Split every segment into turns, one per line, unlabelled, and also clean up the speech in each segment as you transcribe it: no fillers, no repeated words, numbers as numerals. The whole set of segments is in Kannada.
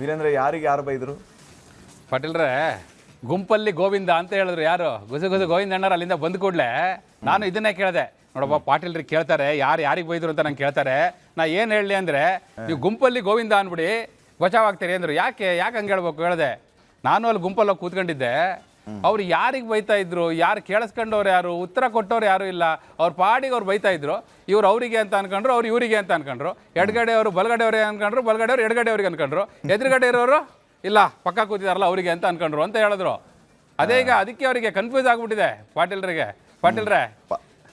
ವೀರೇಂದ್ರ ಯಾರಿಗೆ ಯಾರು ಬೈದರು?
ಪಾಟೀಲ್ರೆ ಗುಂಪಲ್ಲಿ ಗೋವಿಂದ ಅಂತ ಹೇಳಿದ್ರು. ಯಾರು ಗುಸು ಗೋವಿಂದ ಅಣ್ಣರು ಅಲ್ಲಿಂದ ಬಂದ ಕೂಡಲೇ ನಾನು ಇದನ್ನೇ ಕೇಳಿದೆ. ನೋಡಪ್ಪ ಪಾಟೀಲ್ರಿ ಕೇಳ್ತಾರೆ ಯಾರಿಗೆ ಬೈದ್ರು ಅಂತ ನಂಗೆ ಕೇಳ್ತಾರೆ. ನಾ ಏನು ಹೇಳಲಿ ಅಂದರೆ ನೀವು ಗುಂಪಲ್ಲಿ ಗೋವಿಂದ ಅಂದ್ಬಿಡಿ ಬಚಾವಾಗ್ತೀರಿ ಅಂದರು. ಯಾಕೆ ಹಂಗೆ ಹೇಳ್ಬೇಕು ಹೇಳಿದೆ. ನಾನು ಅಲ್ಲಿ ಗುಂಪಲ್ಲಿ ಹೋಗಿ ಕೂತ್ಕೊಂಡಿದ್ದೆ. ಅವ್ರು ಯಾರಿಗೆ ಬೈತಾ ಇದ್ರು, ಯಾರು ಕೇಳಿಸ್ಕೊಂಡವ್ರು ಯಾರು, ಉತ್ತರ ಕೊಟ್ಟವ್ರು ಯಾರು ಇಲ್ಲ. ಅವ್ರ ಪಾಡಿಗೆ ಅವ್ರು ಬೈತಾ ಇದ್ರು. ಇವ್ರು ಅವರಿಗೆ ಅಂತ ಅನ್ಕೊಂಡ್ರು, ಅವ್ರು ಇವರಿಗೆ ಅಂತ ಅನ್ಕೊಂಡ್ರು. ಎಡಗಡೆ ಅವರು ಬಲಗಡೆ ಅವ್ರಿಗೆ ಅನ್ಕೊಂಡ್ರು, ಬಲಗಡೆ ಅವ್ರು ಎಡಗಡೆ ಅವ್ರಿಗೆ ಅನ್ಕೊಂಡ್ರು. ಎದುರುಗಡೆ ಇರೋರು ಇಲ್ಲ ಪಕ್ಕ ಕೂತಿದಾರಲ್ಲ ಅವರಿಗೆ ಅಂತ ಅನ್ಕೊಂಡ್ರು ಅಂತ ಹೇಳಿದ್ರು. ಅದೇ ಈಗ ಅದಕ್ಕೆ ಅವರಿಗೆ ಕನ್ಫ್ಯೂಸ್ ಆಗ್ಬಿಟ್ಟಿದೆ ಪಾಟೀಲ್ರೆ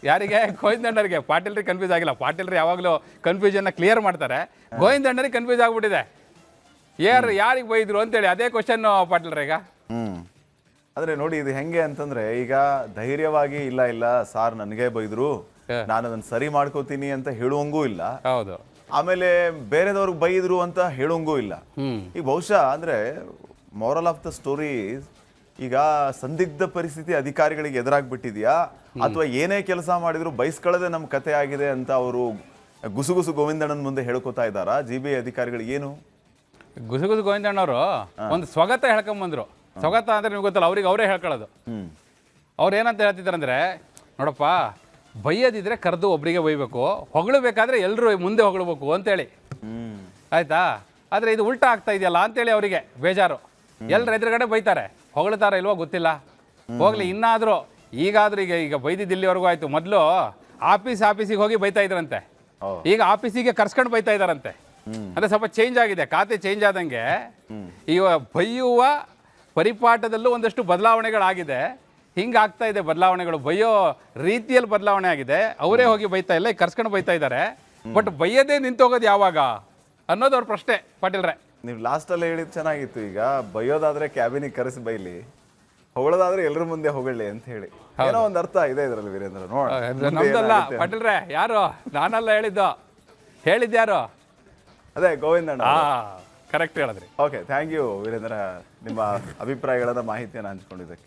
ಯಾರಿಗೆ ಗೋವಿಂದಣ್ಣರಿಗೆ. ಪಾಟೀಲ್ರಿಗೆ ಕನ್ಫ್ಯೂಸ್ ಆಗಿಲ್ಲ. ಪಾಟೀಲ್ರು ಯಾವಾಗಲೂ ಕನ್ಫ್ಯೂಷನ್ನ ಕ್ಲಿಯರ್ ಮಾಡ್ತಾರೆ. ಗೋವಿಂದಣ್ಣರಿಗೆ ಕನ್ಫ್ಯೂಸ್ ಆಗ್ಬಿಟ್ಟಿದೆ ಯಾರಿಗೆ ಬೈದ್ರು ಅಂತೇಳಿ. ಅದೇ ಕ್ವಶನ್ ಪಾಟೀಲ್ರೆ ಈಗ.
ಅಂದ್ರೆ ನೋಡಿ ಇದು ಹೆಂಗೆ ಅಂತಂದ್ರೆ, ಈಗ ಧೈರ್ಯವಾಗಿ ಇಲ್ಲ ಸಾರ್ ನನಗೆ ಬೈದ್ರು, ನಾನು ಅದನ್ನ ಸರಿ ಮಾಡ್ಕೋತೀನಿ ಅಂತ ಹೇಳುವಂಗೂ ಇಲ್ಲ.
ಹೌದು.
ಆಮೇಲೆ ಬೇರೆದವ್ರಿಗೆ ಬೈದ್ರು ಅಂತ ಹೇಳೋಂಗೂ ಇಲ್ಲ. ಈಗ ಬಹುಶಃ ಅಂದ್ರೆ ಮಾರಲ್ ಆಫ್ ದ ಸ್ಟೋರಿ, ಈಗ ಸಂದಿಗ್ಧ ಪರಿಸ್ಥಿತಿ ಅಧಿಕಾರಿಗಳಿಗೆ ಎದುರಾಗ್ಬಿಟ್ಟಿದ್ಯಾ ಅಥವಾ ಏನೇ ಕೆಲಸ ಮಾಡಿದ್ರು ಬೈಸ್ಕೊಳ್ಳದೆ ನಮ್ಮ ಕತೆ ಆಗಿದೆ ಅಂತ ಅವರು ಗುಸುಗುಸು ಗೋವಿಂದಣ್ಣನ ಮುಂದೆ ಹೇಳ್ಕೊತಾ ಇದ್ದಾರಾ GBI ಅಧಿಕಾರಿಗಳು? ಏನು
ಗುಸುಗುಸು ಗೋವಿಂದಣ್ಣವರು ಒಂದು ಸ್ವಗತ ಹೇಳ್ಕೊಂಬಂದ್ರು. ಸ್ವಗತ ಅಂದ್ರೆ ನಿಮ್ಗೆ ಗೊತ್ತಲ್ಲ, ಅವ್ರಿಗೆ ಅವರೇ ಹೇಳ್ಕೊಳ್ಳೋದು. ಅವ್ರು ಏನಂತ ಹೇಳ್ತಿದ್ದಾರಂದ್ರೆ, ನೋಡಪ್ಪ ಬೈಯೋದಿದ್ರೆ ಕರೆದು ಒಬ್ಬರಿಗೆ ಬೈಬೇಕು, ಹೊಗಳಬೇಕಾದ್ರೆ ಎಲ್ಲರೂ ಮುಂದೆ ಹೊಗಳಬೇಕು ಅಂತೇಳಿ. ಆಯ್ತಾ? ಆದರೆ ಇದು ಉಲ್ಟಾ ಆಗ್ತಾ ಇದೆಯಲ್ಲ ಅಂತೇಳಿ ಅವರಿಗೆ ಬೇಜಾರು. ಎಲ್ಲರ ಎದುರುಗಡೆ ಬೈತಾರೆ, ಹೊಗಳ್ತಾರ ಇಲ್ವೋ ಗೊತ್ತಿಲ್ಲ. ಹೋಗ್ಲಿ ಇನ್ನಾದರೂ ಈಗ ಬೈದಿದ್ದು ಇಲ್ಲಿವರೆಗೂ ಆಯಿತು. ಮೊದಲು ಆಫೀಸಿಗೆ ಹೋಗಿ ಬೈತಾ ಇದ್ರಂತೆ, ಈಗ ಆಫೀಸಿಗೆ ಕರ್ಸ್ಕೊಂಡು ಬೈತಾ ಇದ್ದಾರಂತೆ. ಅಂದರೆ ಸ್ವಲ್ಪ ಚೇಂಜ್ ಆಗಿದೆ, ಖಾತೆ ಚೇಂಜ್ ಆದಂಗೆ ಈಗ ಬೈಯುವ ಪರಿಪಾಠದಲ್ಲೂ ಒಂದಷ್ಟು ಬದಲಾವಣೆಗಳಾಗಿದೆ. ಹಿಂಗಾಗ್ತಾ ಇದೆ ಬದಲಾವಣೆಗಳು, ಬೈಯೋ ರೀತಿಯಲ್ಲಿ ಬದಲಾವಣೆ ಆಗಿದೆ. ಅವರೇ ಹೋಗಿ ಬೈತಾ ಇಲ್ಲ, ಈಗ ಕರ್ಸ್ಕೊಂಡು ಬೈತಾ ಇದ್ದಾರೆ. ಬಟ್ ಬೈಯದೇ ನಿಂತೋಗೋದು ಯಾವಾಗ ಅನ್ನೋದು ಅವ್ರ ಪ್ರಶ್ನೆ. ಪಾಟೀಲ್ರೆ
ನೀವು ಲಾಸ್ಟಲ್ಲಿ ಹೇಳಿದ್ದು ಚೆನ್ನಾಗಿತ್ತು. ಈಗ ಬೈಯೋದಾದ್ರೆ ಕ್ಯಾಬಿನಿಗೆ ಕರೆಸಿ ಬೈಲಿ, ಹೊಗಳೋದಾದ್ರೆ ಎಲ್ಲರ ಮುಂದೆ ಹೊಗಳಿ ಅಂತ ಹೇಳಿ ಏನೋ ಒಂದು ಅರ್ಥ ಇದೆ ಇದರಲ್ಲಿ. ವೀರೇಂದ್ರ
ನಮ್ದಲ್ಲ ಪಾಟೀಲ್ರೆ, ಯಾರು ನಾನಲ್ಲ ಹೇಳಿದ್ಯಾರು?
ಅದೇ ಗೋವಿಂದಣ್ಣ.
ಕರೆಕ್ಟ್ ಹೇಳಿದ್ರಿ.
ಓಕೆ, ಥ್ಯಾಂಕ್ ಯು ವೀರೇಂದ್ರ, ನಿಮ್ಮ ಅಭಿಪ್ರಾಯಗಳನ್ನ ಮಾಹಿತಿಯನ್ನು ಹಂಚ್ಕೊಂಡಿದ್ದಕ್ಕೆ.